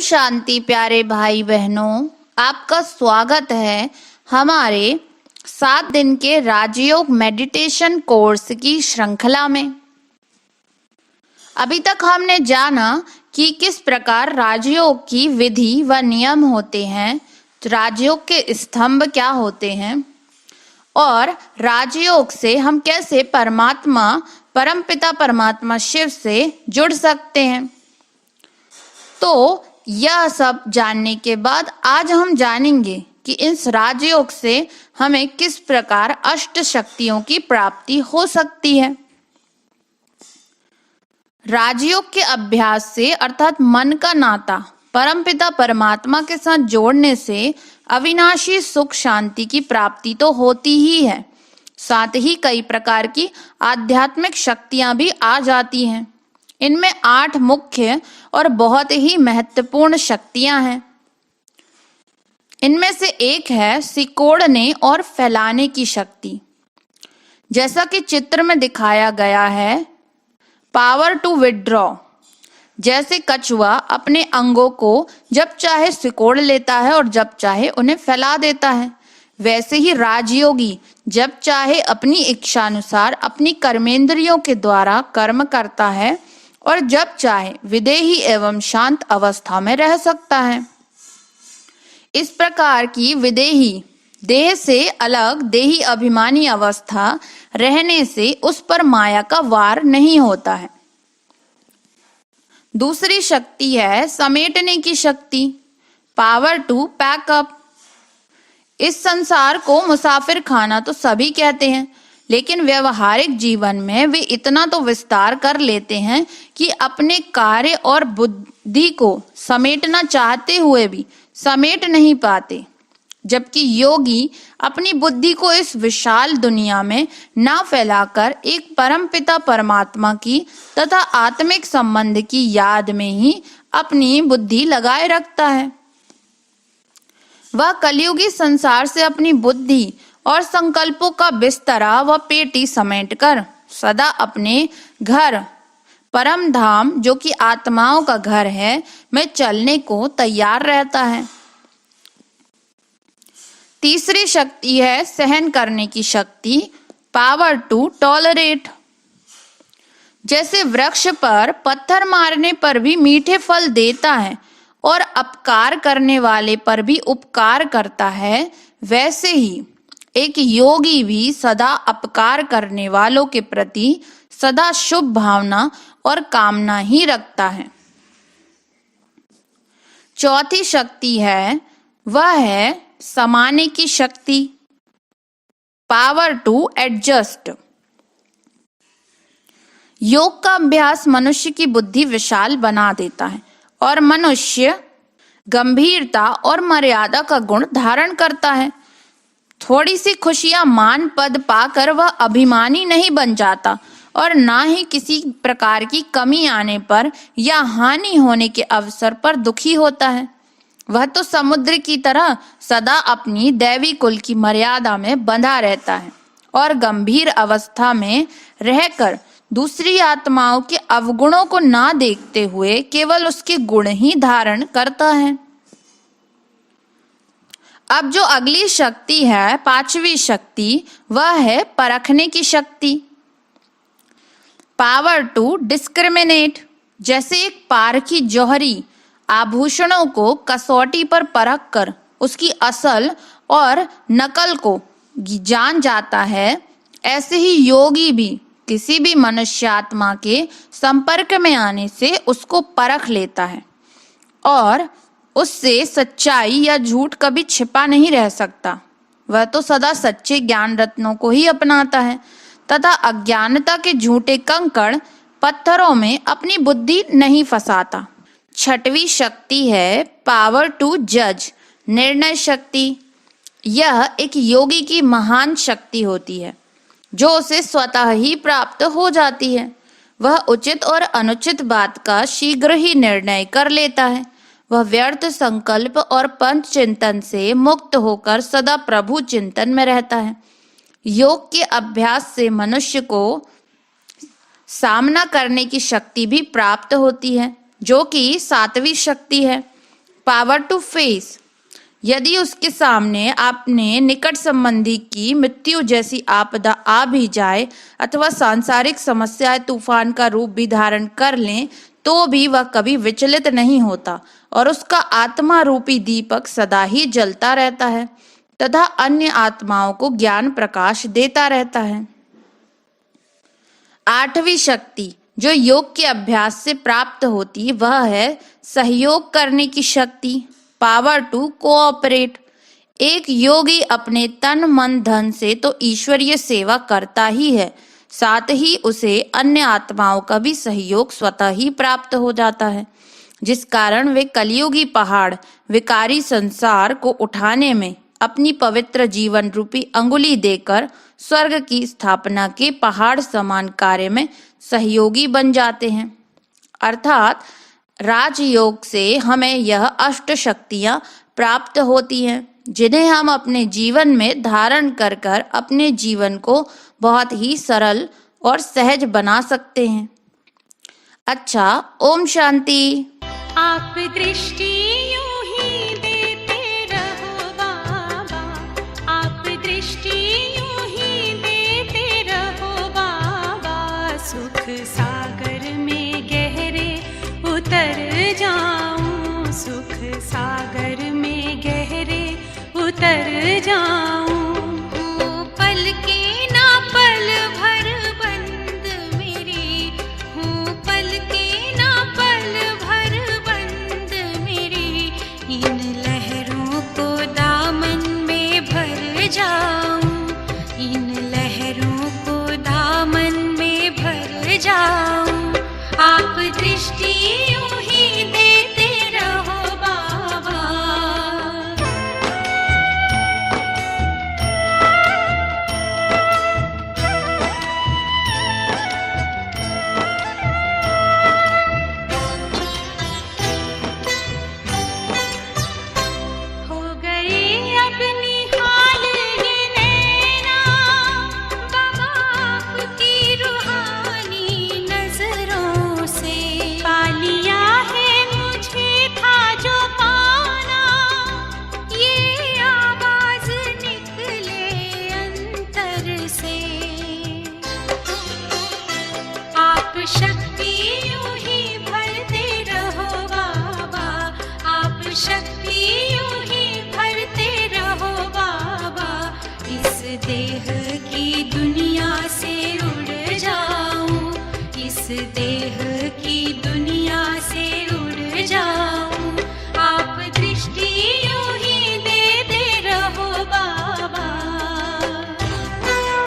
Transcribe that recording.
शांति प्यारे भाई बहनों, आपका स्वागत है हमारे 7 दिन के राजयोग मेडिटेशन कोर्स की श्रृंखला में। अभी तक हमने जाना कि किस प्रकार राजयोग की विधि व नियम होते हैं, राजयोग के स्तंभ क्या होते हैं और राजयोग से हम कैसे परमपिता परमात्मा शिव से जुड़ सकते हैं। तो यह सब जानने के बाद आज हम जानेंगे कि इस राजयोग से हमें किस प्रकार अष्ट शक्तियों की प्राप्ति हो सकती है। राजयोग के अभ्यास से अर्थात मन का नाता परमपिता परमात्मा के साथ जोड़ने से अविनाशी सुख शांति की प्राप्ति तो होती ही है, साथ ही कई प्रकार की आध्यात्मिक शक्तियां भी आ जाती हैं। इनमें 8 मुख्य और बहुत ही महत्वपूर्ण शक्तियां हैं। इनमें से एक है सिकोड़ने और फैलाने की शक्ति। जैसा कि चित्र में दिखाया गया है, पावर टू विथड्रॉ। जैसे कछुआ अपने अंगों को जब चाहे सिकोड़ लेता है और जब चाहे उन्हें फैला देता है, वैसे ही राजयोगी जब चाहे अपनी इच्छानुसार अपनी कर्मेंद्रियों के द्वारा कर्म करता है और जब चाहे विदेही एवं शांत अवस्था में रह सकता है। इस प्रकार की विदेही देह से अलग देही अभिमानी अवस्था रहने से उस पर माया का वार नहीं होता है। दूसरी शक्ति है समेटने की शक्ति, पावर टू पैकअप। इस संसार को मुसाफिर खाना तो सभी कहते हैं, लेकिन व्यवहारिक जीवन में वे इतना तो विस्तार कर लेते हैं कि अपने कार्य और बुद्धि को समेटना चाहते हुए भी समेट नहीं पाते। जबकि योगी अपनी बुद्धि को इस विशाल दुनिया में ना फैलाकर एक परमपिता परमात्मा की तथा आत्मिक संबंध की याद में ही अपनी बुद्धि लगाए रखता है। वह कलयुगी संसार से अपनी बुद्धि और संकल्पों का बिस्तरा व पेटी समेटकर सदा अपने घर परम धाम, जो कि आत्माओं का घर है, में चलने को तैयार रहता है। तीसरी शक्ति है सहन करने की शक्ति, पावर टू टॉलरेट। जैसे वृक्ष पर पत्थर मारने पर भी मीठे फल देता है और अपकार करने वाले पर भी उपकार करता है, वैसे ही एक योगी भी सदा अपकार करने वालों के प्रति सदा शुभ भावना और कामना ही रखता है। चौथी शक्ति है वह है समाने की शक्ति, पावर टू एडजस्ट। योग का अभ्यास मनुष्य की बुद्धि विशाल बना देता है और मनुष्य गंभीरता और मर्यादा का गुण धारण करता है। थोड़ी सी खुशियां मान पद पाकर वह अभिमानी नहीं बन जाता और ना ही किसी प्रकार की कमी आने पर या हानि होने के अवसर पर दुखी होता है। वह तो समुद्र की तरह सदा अपनी दैवी कुल की मर्यादा में बंधा रहता है और गंभीर अवस्था में रहकर दूसरी आत्माओं के अवगुणों को ना देखते हुए केवल उसके गुण ही धारण करता है। अब जो अगली शक्ति है, 5वीं शक्ति, वह है परखने की शक्ति, पावर टू डिस्क्रिमिनेट। जैसे एक पारखी जौहरी आभूषणों को कसौटी पर परख कर उसकी असल और नकल को जान जाता है, ऐसे ही योगी भी किसी भी मनुष्यात्मा के संपर्क में आने से उसको परख लेता है और उससे सच्चाई या झूठ कभी छिपा नहीं रह सकता। वह तो सदा सच्चे ज्ञान रत्नों को ही अपनाता है तथा अज्ञानता के झूठे कंकड़ पत्थरों में अपनी बुद्धि नहीं फंसाता। 6वीं शक्ति है पावर टू जज, निर्णय शक्ति। यह एक योगी की महान शक्ति होती है जो उसे स्वतः ही प्राप्त हो जाती है। वह उचित और अनुचित बात का शीघ्र ही निर्णय कर लेता है। वह व्यर्थ संकल्प और पंथ चिंतन से मुक्त होकर सदा प्रभु चिंतन में रहता है। योग के अभ्यास से मनुष्य को सामना करने की शक्ति भी प्राप्त होती है, जो कि 7वीं शक्ति है, पावर टू फेस। यदि उसके सामने अपने निकट संबंधी की मृत्यु जैसी आपदा आ भी जाए अथवा सांसारिक समस्याएं तूफान का रूप भी धारण कर लें, तो भी वह कभी विचलित नहीं होता और उसका आत्मा रूपी दीपक सदा ही जलता रहता है तथा अन्य आत्माओं को ज्ञान प्रकाश देता रहता है। 8वीं शक्ति जो योग के अभ्यास से प्राप्त होती वह है सहयोग करने की शक्ति, पावर टू कोऑपरेट। एक योगी अपने तन मन धन से तो ईश्वरीय सेवा करता ही है, साथ ही उसे अन्य आत्माओं का भी सहयोग स्वतः ही प्राप्त हो जाता है, जिस कारण वे कलियुगी पहाड़ विकारी संसार को उठाने में अपनी पवित्र जीवन रूपी अंगुली देकर स्वर्ग की स्थापना के पहाड़ समान कार्य में सहयोगी बन जाते हैं। अर्थात राजयोग से हमें यह 8 शक्तियां प्राप्त होती हैं, जिन्हें हम अपने जीवन में धारण कर कर अपने जीवन को बहुत ही सरल और सहज बना सकते हैं। अच्छा, ओम शांति। आप दृष्टि यूं ही देते रहो बाबा, आप दृष्टि यूं ही देते रहो बाबा, सुख सागर में गहरे उतर जाऊं, सुख सागर में गहरे उतर